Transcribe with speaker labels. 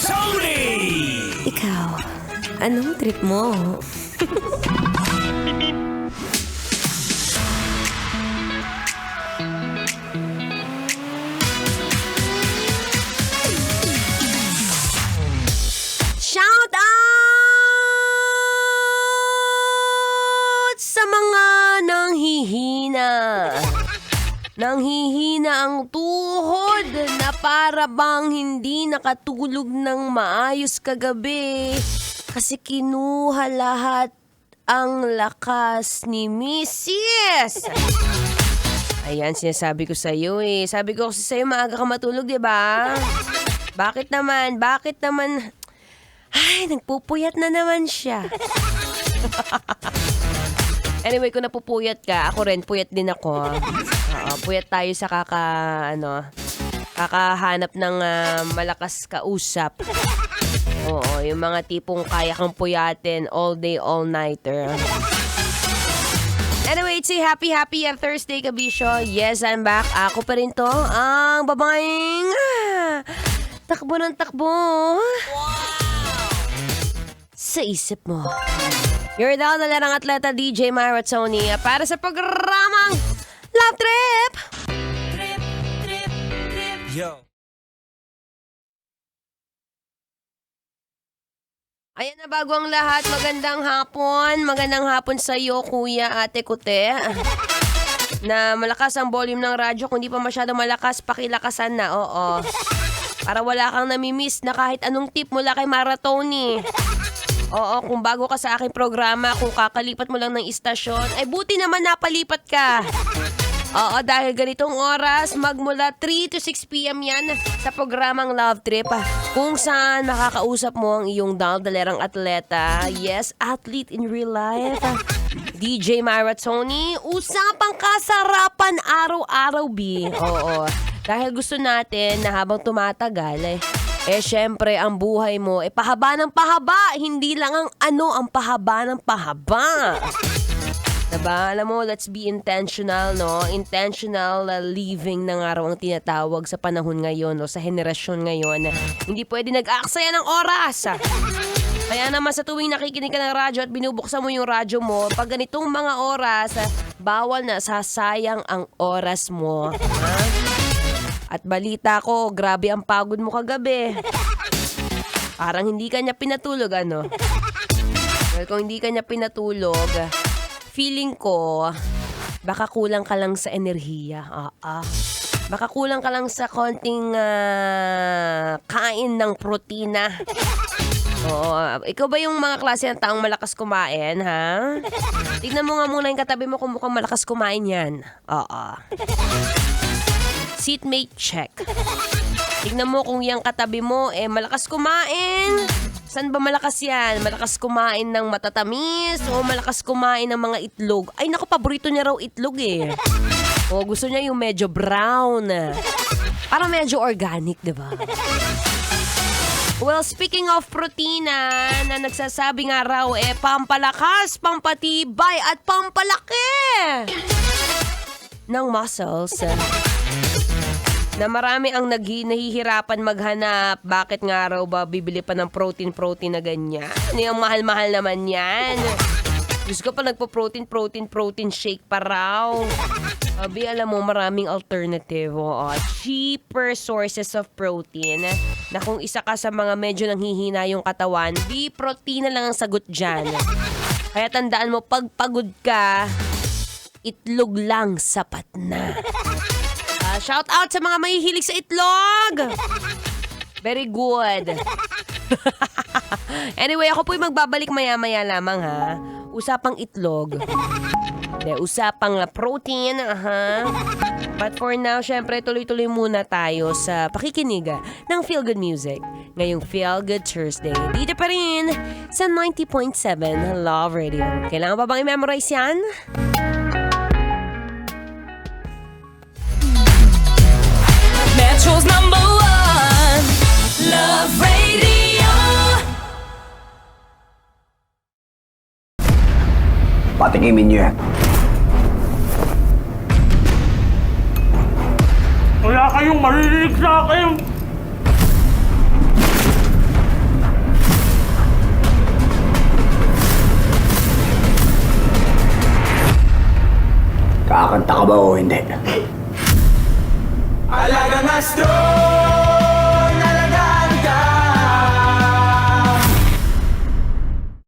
Speaker 1: Tony!
Speaker 2: Ikaw, anong trip mo? Shout out sa mga nanghihina. Nanghihina ang tuhod na para bang hindi nakatulog ng maayos kagabi kasi kinuha lahat ang lakas ni Mrs. Ayan, sinasabi ko sa'yo eh. Sabi ko kasi sa'yo maaga ka matulog, di ba? Bakit naman? Bakit naman? Ay, nagpupuyat na naman siya. Anyway, kung napupuyat ka, ako rin, puyat din ako. Puyat tayo sa kakahanap ng malakas kausap. Oo, yung mga tipong kaya kang puyatin all day, all nighter. Anyway, it's a happy Thursday, Kabisyo. Yes, I'm back. Ako pa rin to, ang babaeng takbo ng takbo. Sa isip mo. You're down na larang atleta DJ Myra Tony para sa programang Love Trip!
Speaker 1: Trip, trip, trip. Yo.
Speaker 2: Ayan na, bago ang lahat, magandang hapon. Magandang hapon sa iyo, Kuya Ate Kute. Na malakas ang volume ng radyo. Kung di pa masyado malakas, pakilakasan na, oo. Para wala kang namimiss na kahit anong tip mula kay Myra Tony. Oo, kung bago ka sa aking programa, kung kakalipat mo lang ng istasyon, ay buti naman napalipat ka. Oo, dahil ganitong oras, magmula 3 to 6 p.m. yan sa programang Love Trip. Kung saan makakausap mo ang iyong daldalerang atleta. Yes, athlete in real life. DJ Myra Tony, usapang kasarapan araw-araw, B. Oo, dahil gusto natin na habang tumatagal, syempre, ang buhay mo, pahaba ng pahaba. Hindi lang ang pahaba ng pahaba. Diba? Alam mo, let's be intentional, no? Intentional living na nga raw ang tinatawag sa panahon ngayon, no? Sa henerasyon ngayon. Hindi pwede nag-aaksaya ng oras. Kaya naman sa tuwing nakikinig ka ng radyo at binubuksan mo yung radyo mo, pag ganitong mga oras, bawal na, sasayang ang oras mo. Ha? At balita ko, grabe ang pagod mo kagabi. Parang hindi ka niya pinatulog, ano? Well, kung hindi ka niya pinatulog, feeling ko, baka kulang ka lang sa enerhiya. Baka kulang ka lang sa konting kain ng protina. Oo. Ikaw ba yung mga klase ng taong malakas kumain, ha? Tignan mo nga muna yung katabi mo kung mukhang malakas kumain yan. Oo. Seatmate check. Tignan mo kung yung katabi mo, malakas kumain. Saan ba malakas yan? Malakas kumain ng matatamis o malakas kumain ng mga itlog? Ay, naku, paborito niya raw itlog eh. O, gusto niya yung medyo brown. Parang medyo organic, diba? Well, speaking of protina, na nagsasabi nga raw, pampalakas, pampatibay, at pampalaki ng muscles. Na marami ang nahihirapan maghanap. Bakit nga raw ba bibili pa ng protein na ganyan? Ano yung mahal-mahal naman yan? Diyos ko pa nagpo-protein shake pa raw. Abi, alam mo, maraming alternative. Cheaper sources of protein. Na kung isa ka sa mga medyo nanghihina yung katawan, protein na lang ang sagot dyan. Kaya tandaan mo, pag pagod ka, itlog lang sapat na. Shout out sa mga mahihilig sa itlog. Very good. Anyway, ako po'y magbabalik maya-maya lamang, ha. Usapang itlog. Usapang protein, But for now, syempre, tuloy-tuloy muna tayo sa pakikinig ng Feel Good Music. Ngayong Feel Good Thursday. Dito pa rin sa 90.7 Love Radio. Kailangan ba bang i-memorize yan?
Speaker 1: Metro's number one, Love Radio.
Speaker 3: Patikimin niyo yan.
Speaker 4: Wala kayong maririnig sa akin.
Speaker 3: Kakanta ka ba o hindi?
Speaker 4: Alagang astro